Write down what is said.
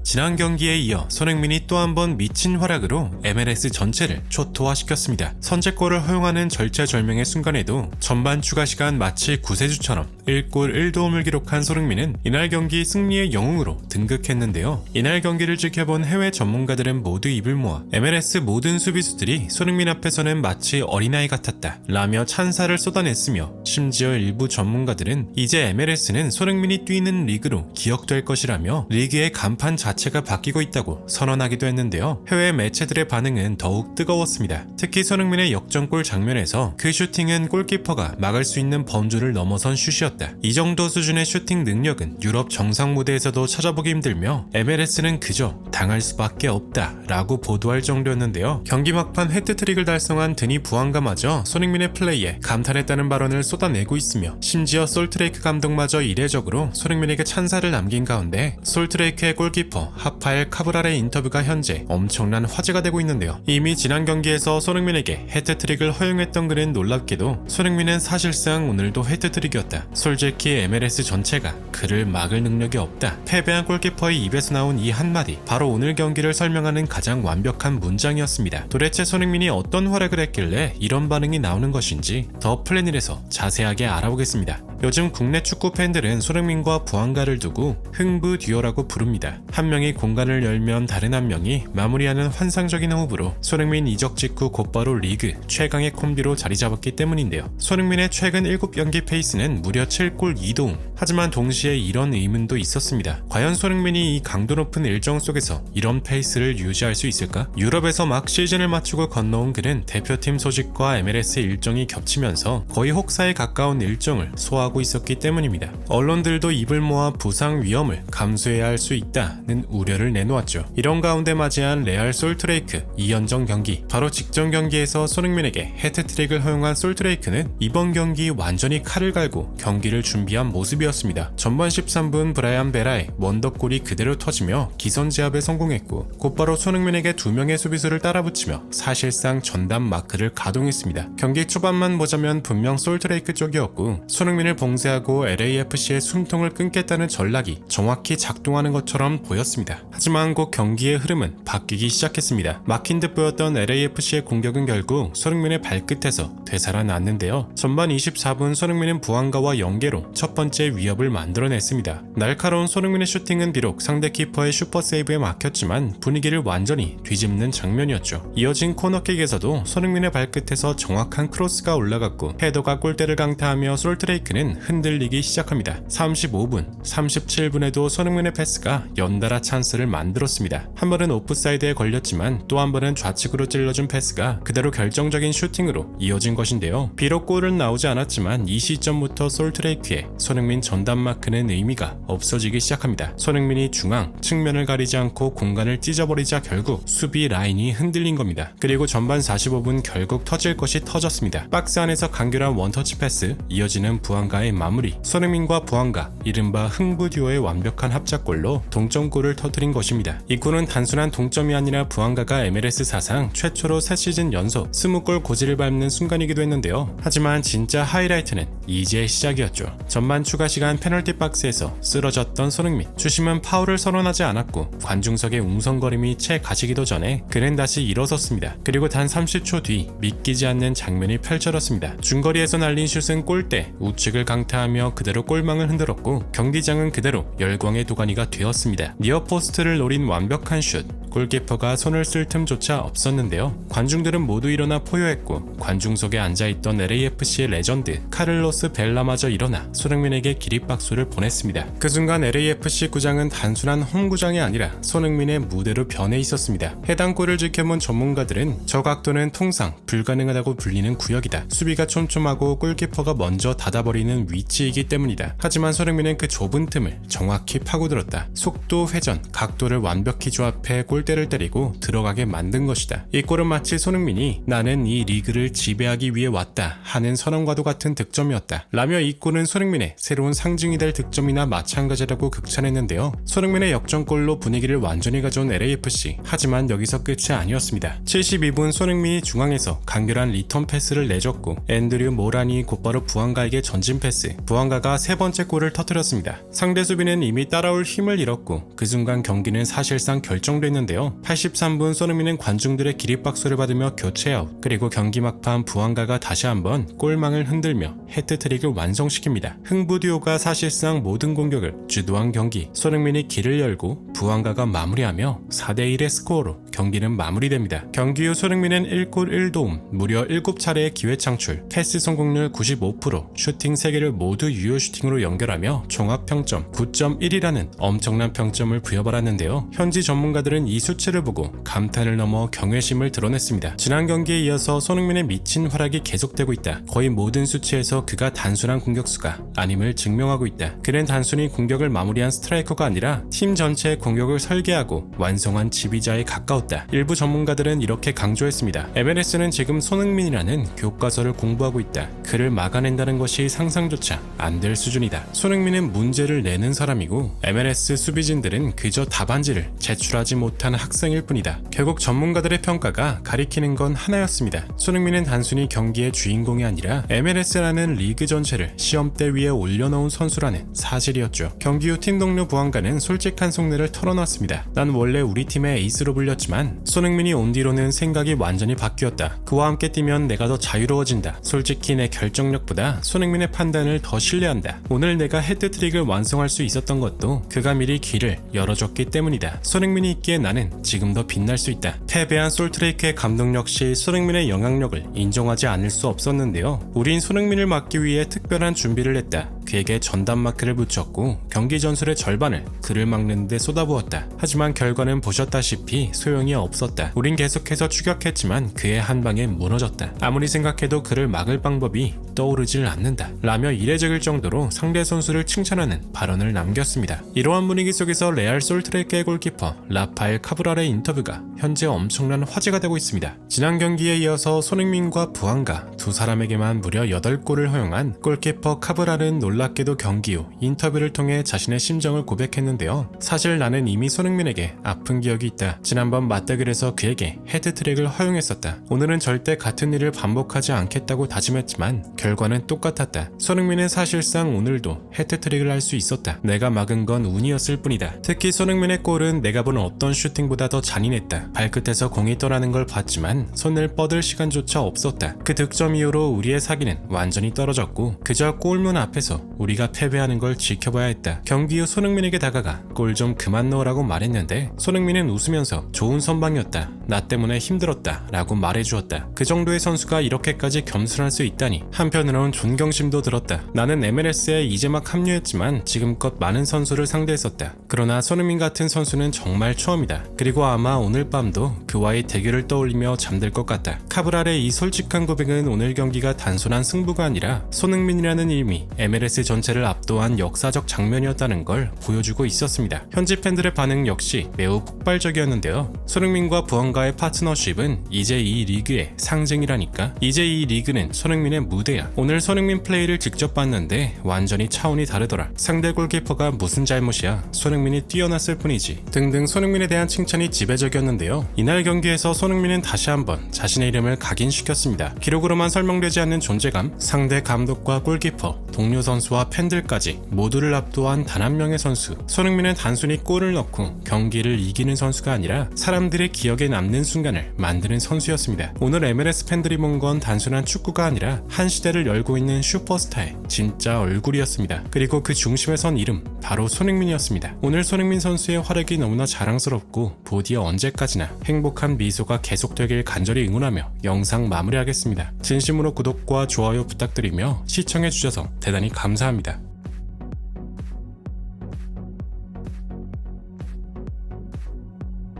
지난 경기에 이어 손흥민이 또 한 번 미친 활약으로 MLS 전체를 초토화시켰습니다. 선제골을 허용하는 절체절명의 순간에도 전반 추가 시간 마치 구세주처럼 1골 1도움을 기록한 손흥민은 이날 경기 승리의 영웅으로 등극했는데요. 이날 경기를 지켜본 해외 전문가들은 모두 입을 모아 MLS 모든 수비수들이 손흥민 앞에서는 마치 어린아이 같았다 라며 찬사를 쏟아냈으며, 심지어 일부 전문가들은 이제 MLS는 손흥민이 뛰는 리그로 기억될 것이라며 리그의 간판 자체가 바뀌고 있다고 선언하기도 했는데요. 해외 매체들의 반응은 더욱 뜨거웠습니다. 특히 손흥민의 역전골 장면에서 그 슈팅은 골키퍼가 막을 수 있는 범주를 넘어선 슛이었다. 이 정도 수준의 슈팅 능력은 유럽 정상 무대에서도 찾아보기 힘들며 MLS는 그저 당할 수밖에 없다 라고 보도할 정도였는데요. 경기 막판 해트트릭을 달성한 드니 부안가마저 손흥민의 플레이에 감탄했다는 발언을 쏟아내고 있으며, 심지어 솔트레이크 감독마저 이례적으로 손흥민에게 찬사를 남긴 가운데 솔트레이크의 골키퍼 하파엘 카브랄의 인터뷰가 현재 엄청난 화제가 되고 있는데요. 이미 지난 경기에서 손흥민에게 해트트릭을 허용했던 그는 놀랍게도 손흥민은 사실상 오늘도 해트트릭이었다. 솔직히 MLS 전체가 그를 막을 능력이 없다. 패배한 골키퍼의 입에서 나온 이 한마디, 바로 오늘 경기를 설명하는 가장 완벽한 문장이었습니다. 도대체 손흥민이 어떤 활약을 했길래 이런 반응이 나오는 것인지 더 플래닛에서 자세하게 알아보겠습니다. 요즘 국내 축구 팬들은 손흥민과 부안가를 두고 흥부 듀오라고 부릅니다. 한 명이 공간을 열면 다른 한 명이 마무리하는 환상적인 호흡으로 손흥민 이적 직후 곧바로 리그 최강의 콤비로 자리 잡았기 때문인데요. 손흥민의 최근 7경기 페이스는 무려 7골 2도움. 하지만 동시에 이런 의문도 있었습니다. 과연 손흥민이 이 강도 높은 일정 속에서 이런 페이스를 유지할 수 있을까? 유럽에서 막 시즌을 마치고 건너온 그는 대표팀 소식과 MLS 일정이 겹치면서 거의 혹사에 가까운 일정을 소화하고 있었기 때문입니다. 언론들도 입을 모아 부상 위험을 감수해야 할 수 있다는 우려를 내놓았죠. 이런 가운데 맞이한 레알 솔트레이크 2연전 경기, 바로 직전 경기에서 손흥민에게 해트트릭을 허용한 솔트레이크는 이번 경기 완전히 칼을 갈고 경기를 준비한 모습이었습니다. 전반 13분 브라이안 베라의 원더골이 그대로 터지며 기선제압에 성공했고, 곧바로 손흥민에게 2명의 수비수를 따라붙이며 사실상 전담 마크를 가동했습니다. 경기 초반만 보자면 분명 솔트레이크 쪽이었고, 손흥민을 봉쇄하고 LAFC의 숨통을 끊겠다는 전략이 정확히 작동하는 것처럼 보였습니다. 하지만 곧 경기의 흐름은 바뀌기 시작했습니다. 막힌 듯 보였던 LAFC의 공격은 결국 손흥민의 발끝에서 되살아났는데요. 전반 24분 손흥민은 부안가와 연계로 첫 번째 위협을 만들어냈습니다. 날카로운 손흥민의 슈팅은 비록 상대 키퍼의 슈퍼세이브에 막혔지만 분위기를 완전히 뒤집는 장면이었죠. 이어진 코너킥에서도 손흥민의 발끝에서 정확한 크로스가 올라갔고 헤더가 골대를 강타하며 솔트레이크는 흔들리기 시작합니다. 35분, 37분에도 손흥민의 패스가 연달아 찬스를 만들었습니다. 한 번은 오프사이드에 걸렸지만 또 한 번은 좌측으로 찔러준 패스가 그대로 결정적인 슈팅으로 이어진 것인데요. 비록 골은 나오지 않았지만 이 시점부터 솔트레이크의 손흥민 전담 마크는 의미가 없어지기 시작합니다. 손흥민이 중앙, 측면을 가리지 않고 공간을 찢어버리자 결국 수비 라인이 흔들린 겁니다. 그리고 전반 45분 결국 터질 것이 터졌습니다. 박스 안에서 간결한 원터치 패스, 이어지는 부안가의 마무리, 손흥민과 부안가, 이른바 흥부 듀오의 완벽한 합작골로 동점골을 터뜨린 것입니다. 이 골은 단순한 동점이 아니라 부안가가 MLS 사상 최초로 3시즌 연속 20골 고지를 밟는 순간이기도 했는데요. 하지만 진짜 하이라이트는 이제 시작이었죠. 전반 추가 시간 페널티 박스에서 쓰러졌던 손흥민, 주심은 파울을 선언하지 않았고 관중석의 웅성거림이 채 가시기도 전에 그는 다시 일어섰습니다. 그리고 단 30초 뒤 믿기지 않는 장면이 펼쳐졌습니다. 중거리에서 날린 슛은 골대 우측을 강타하며 그대로 골망을 흔들었고 경기장은 그대로 열광의 도가니가 되었습니다. 니어포스트를 노린 완벽한 슛, 골키퍼가 손을 쓸 틈조차 없었는데요. 관중들은 모두 일어나 포효했고 관중석에 앉아있던 LAFC의 레전드 카를로스 벨라마저 일어나 손흥민에게 기립박수를 보냈습니다. 그 순간 LAFC 구장은 단순한 홈구장이 아니라 손흥민의 무대로 변해 있었습니다. 해당 골을 지켜본 전문가들은 저 각도는 통상 불가능하다고 불리는 구역이다. 수비가 촘촘하고 골키퍼가 먼저 닫아버리는 위치이기 때문이다. 하지만 손흥민은 그 좁은 틈을 정확히 파고들었다. 속도, 회전, 각도를 완벽히 조합해 골 골대를 때리고 들어가게 만든 것이다. 이 골은 마치 손흥민이 나는 이 리그를 지배하기 위해 왔다 하는 선언과도 같은 득점이었다 라며 이 골은 손흥민의 새로운 상징이 될 득점이나 마찬가지라고 극찬했는데요. 손흥민의 역전골로 분위기를 완전히 가져온 LAFC. 하지만 여기서 끝이 아니었습니다. 72분 손흥민이 중앙에서 간결한 리턴 패스를 내줬고 앤드류 모란이 곧바로 부안가에게 전진 패스. 부안가가 세 번째 골을 터뜨렸습니다. 상대 수비는 이미 따라올 힘을 잃었고 그 순간 경기는 사실상 결정됐는데요. 83분 손흥민은 관중들의 기립박수를 받으며 교체 아웃. 그리고 경기 막판 부안가가 다시 한번 골망을 흔들며 해트트릭을 완성시킵니다. 흥부듀오가 사실상 모든 공격을 주도한 경기. 손흥민이 길을 열고 부안가가 마무리하며 4대1의 스코어로 경기는 마무리됩니다. 경기 후 손흥민은 1골 1도움, 무려 7차례의 기회 창출, 패스 성공률 95%, 슈팅 3개를 모두 유효 슈팅으로 연결하며 종합 평점 9.1이라는 엄청난 평점을 부여받았는데요. 현지 전문가들은 이 수치를 보고 감탄을 넘어 경외심을 드러냈습니다. 지난 경기에 이어서 손흥민의 미친 활약이 계속되고 있다. 거의 모든 수치에서 그가 단순한 공격수가 아님을 증명하고 있다. 그는 단순히 공격을 마무리한 스트라이커가 아니라 팀 전체의 공격을 설계하고 완성한 지휘자에 가까웠다. 일부 전문가들은 이렇게 강조했습니다. MLS는 지금 손흥민이라는 교과서를 공부하고 있다. 그를 막아낸다는 것이 상상조차 안 될 수준이다. 손흥민은 문제를 내는 사람이고 MLS 수비진들은 그저 답안지를 제출하지 못한 학생일 뿐이다. 결국 전문가들의 평가가 가리키는 건 하나였습니다. 손흥민은 단순히 경기의 주인공이 아니라 MLS라는 리그 전체를 시험대 위에 올려놓은 선수라는 사실이었죠. 경기 후 팀 동료 부안가는 솔직한 속내를 털어놨습니다. 난 원래 우리 팀의 에이스로 불렸지만 손흥민이 온 뒤로는 생각이 완전히 바뀌었다. 그와 함께 뛰면 내가 더 자유로워진다. 솔직히 내 결정력보다 손흥민의 판단을 더 신뢰한다. 오늘 내가 헤드트릭을 완성할 수 있었던 것도 그가 미리 길을 열어줬기 때문이다. 손흥민이 있기에 나는 지금 더 빛날 수 있다. 패배한 솔트레이크의 감독 역시 손흥민의 영향력을 인정하지 않을 수 없었는데요. 우린 손흥민을 막기 위해 특별한 준비를 했다. 그에게 전담 마크를 붙였고 경기 전술의 절반을 그를 막는 데 쏟아부었다. 하지만 결과는 보셨다시피 소용이 없었다. 우린 계속해서 추격했지만 그의 한 방에 무너졌다. 아무리 생각해도 그를 막을 방법이 떠오르질 않는다 라며 이례적일 정도로 상대 선수를 칭찬하는 발언을 남겼습니다. 이러한 분위기 속에서 레알 솔트레이크의 골키퍼 라파엘 카브랄의 인터뷰가 현재 엄청난 화제가 되고 있습니다. 지난 경기에 이어서 손흥민과 부안가 두 사람에게만 무려 8골을 허용한 골키퍼 카브랄은 놀랍게도 경기 후 인터뷰를 통해 자신의 심정을 고백했는데요. 사실 나는 이미 손흥민에게 아픈 기억이 있다. 지난번 맞대결에서 그에게 헤드트릭을 허용했었다. 오늘은 절대 같은 일을 반복하지 않겠다고 다짐했지만 결과는 똑같았다. 손흥민은 사실상 오늘도 헤트트릭을 할 수 있었다. 내가 막은 건 운이었을 뿐이다. 특히 손흥민의 골은 내가 본 어떤 슈팅보다 더 잔인했다. 발끝에서 공이 떠나는 걸 봤지만 손을 뻗을 시간조차 없었다. 그 득점 이후로 우리의 사기는 완전히 떨어졌고 그저 골문 앞에서 우리가 패배하는 걸 지켜봐야 했다. 경기 후 손흥민에게 다가가 골 좀 그만 넣으라고 말했는데 손흥민은 웃으면서 좋은 선방이었다. 나 때문에 힘들었다 라고 말해주었다. 그 정도의 선수가 이렇게까지 겸손할 수 있다니 한편으론 존경심도 들었다. 나는 MLS에 이제 막 합류했지만 지금껏 많은 선수를 상대했었다. 그러나 손흥민 같은 선수는 정말 처음이다. 그리고 아마 오늘 밤도 그와의 대결을 떠올리며 잠들 것 같다. 카브랄의 이 솔직한 고백은 오늘 경기가 단순한 승부가 아니라 손흥민이라는 이름이 MLS 전체를 압도한 역사적 장면이었다는 걸 보여주고 있었습니다. 현지 팬들의 반응 역시 매우 폭발적이었는데요. 손흥민과 부안가의 파트너십은 이제 이 리그의 상징이라니까. 이제 이 리그는 손흥민의 무대야. 오늘 손흥민 플레이를 직접 봤는데 완전히 차원이 다르더라. 상대 골키퍼가 무슨 잘못이야. 손흥민이 뛰어났을 뿐이지. 등등 손흥민에 대한 칭찬이 지배적이었는데요. 이날 경기에서 손흥민은 다시 한번 자신의 이름을 각인시켰습니다. 기록으로만 설명되지 않는 존재감, 상대 감독과 골키퍼, 동료 선수와 팬들까지 모두를 압도한 단 한 명의 선수. 손흥민은 단순히 골을 넣고 경기를 이기는 선수가 아니라 사람들의 기억에 남는 순간을 만드는 선수였습니다. 오늘 MLS 팬들이 본 건 단순한 축구가 아니라 한 시대를 열고 있는 슈퍼스타의 진짜 얼굴이었습니다. 그리고 그 중심에 선 이름 바로 손흥민이었습니다. 오늘 손흥민 선수의 활약이 너무나 자랑스럽고 부디 언제까지나 행복한 미소가 계속되길 간절히 응원하며 영상 마무리하겠습니다. 진심으로 구독과 좋아요 부탁드리며 시청해주셔서 대단히 감사합니다.